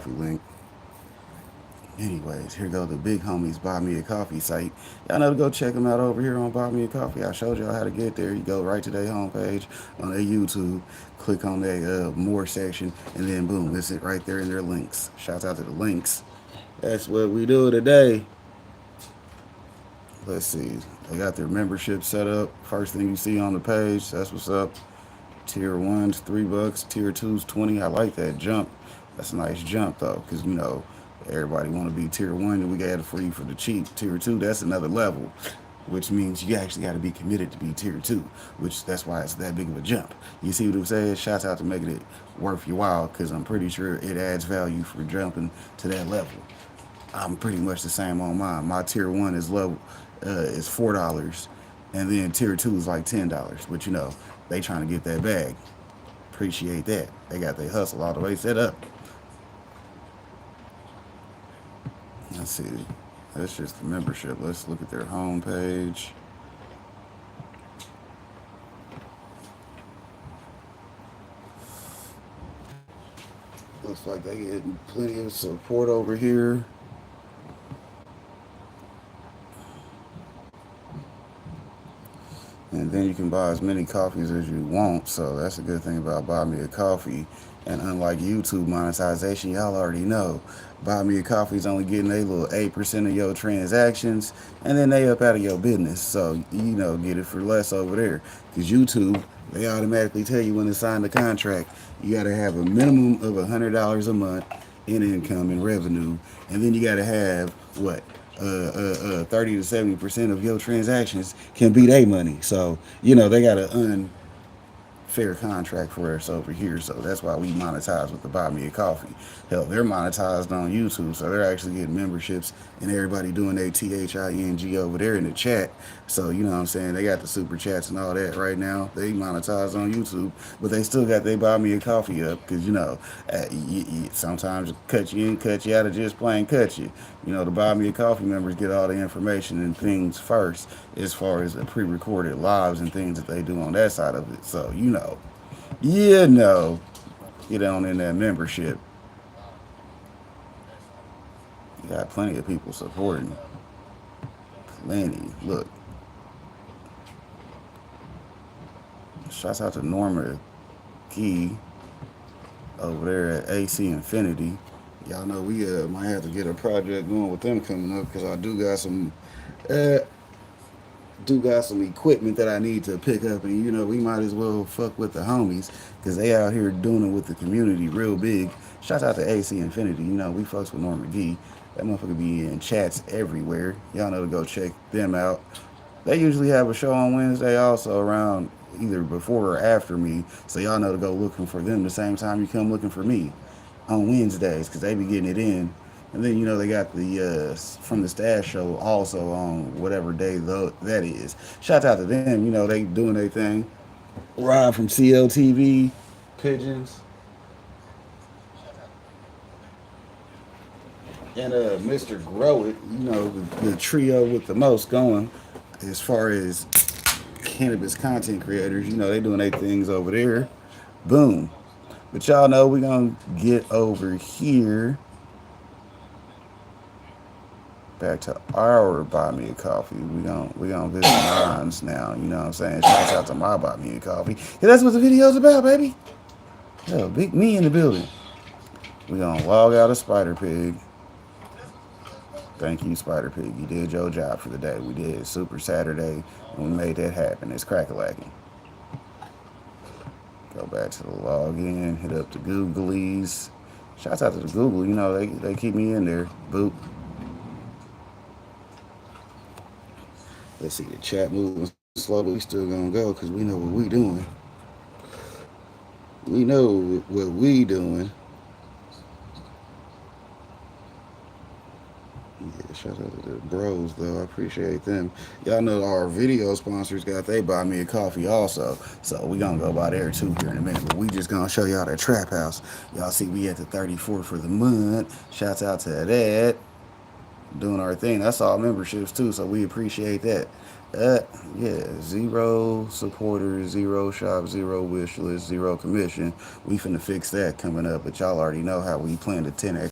coffee link. Anyways, here go the big homies Buy Me a Coffee site. Y'all know to go check them out over here on Buy Me a Coffee. I showed y'all how to get there. You go right to their homepage on their YouTube, click on their more section, and then boom, it's it right there in their links. Shouts out to the links. That's what we do today. Let's see. They got their membership set up. First thing you see on the page, that's what's up. Tier one's $3, tier two's 20. I like that jump. That's a nice jump though, because everybody want to be tier one, and we got it for you for the cheap. Tier two, that's another level, which means you actually got to be committed to be tier two, which that's why it's that big of a jump. You see what I'm saying? Shouts out to making it worth your while, because I'm pretty sure it adds value for jumping to that level. I'm pretty much the same on mine. My tier one is low, is $4, and then tier two is like $10. But they trying to get that bag. Appreciate that. They got their hustle all the way set up. Let's see. That's just the membership. Let's look at their homepage. Looks like they getting plenty of support over here. And then you can buy as many coffees as you want. So that's a good thing about Buy Me a Coffee. And unlike YouTube monetization, y'all already know Buy Me a Coffee is only getting a little 8% of your transactions, and then they up out of your business. So get it for less over there. Because YouTube, they automatically tell you when to sign the contract, you got to have a minimum of $100 a month in income and revenue, and then you got to have what 30 to 70% of your transactions can be their money. So they got an unfair contract for us over here. So that's why we monetize with the Buy Me a Coffee. Hell, they're monetized on YouTube, so they're actually getting memberships and everybody doing their THING over there in the chat. So what I'm saying, they got the super chats and all that right now. They monetize on YouTube, but they still got they Buy Me a Coffee up, because sometimes cut you in, cut you out, of just plain cut you. The Buy Me a Coffee members get all the information and things first, as far as the pre-recorded lives and things that they do on that side of it. So get on in that membership. You got plenty of people supporting. Plenty. Look. Shouts out to Norma Key over there at AC Infinity. Y'all know we might have to get a project going with them coming up, because I do got some equipment that I need to pick up, and we might as well fuck with the homies, because they out here doing it with the community real big. Shout out to AC Infinity. We fucks with Norma Gee. That motherfucker be in chats everywhere. Y'all know to go check them out. They usually have a show on Wednesday also, around either before or after me, so y'all know to go looking for them the same time you come looking for me on Wednesdays, because they be getting it in. And then they got the From the Stash show also on whatever day that is. Shout out to them. They doing their thing. Rod from CLTV, Pigeons, and Mr. Grow It. The trio with the most going as far as cannabis content creators. They doing their things over there. Boom. But y'all know we gonna get over here back to our Buy Me a Coffee. We gonna visit mines now. You know what I'm saying? Shouts out to my Buy Me a Coffee. Yeah, that's what the video's about, baby. Yo, big me in the building. We gonna log out of Spider Pig. Thank you, Spider Pig. You did your job for the day. We did Super Saturday, and we made that happen. It's crack-a-lacking. Go back to the login. Hit up the Googlies. Shouts out to the Google. They keep me in there. Boop. Let's see, the chat moving slow, but we still gonna go, because we know what we doing. We know what we doing. Yeah, shout out to the bros, though. I appreciate them. Y'all know our video sponsors got they Buy Me a Coffee also. So we gonna go by there too here in a minute. But we just gonna show y'all that trap house. Y'all see we at the 34 for the month. Shouts out to that. Doing our thing. That's all memberships too, so we appreciate that. Yeah, 0 supporters, 0 shop, 0 wish list, 0 commission. We finna fix that coming up, but y'all already know how we plan to 10x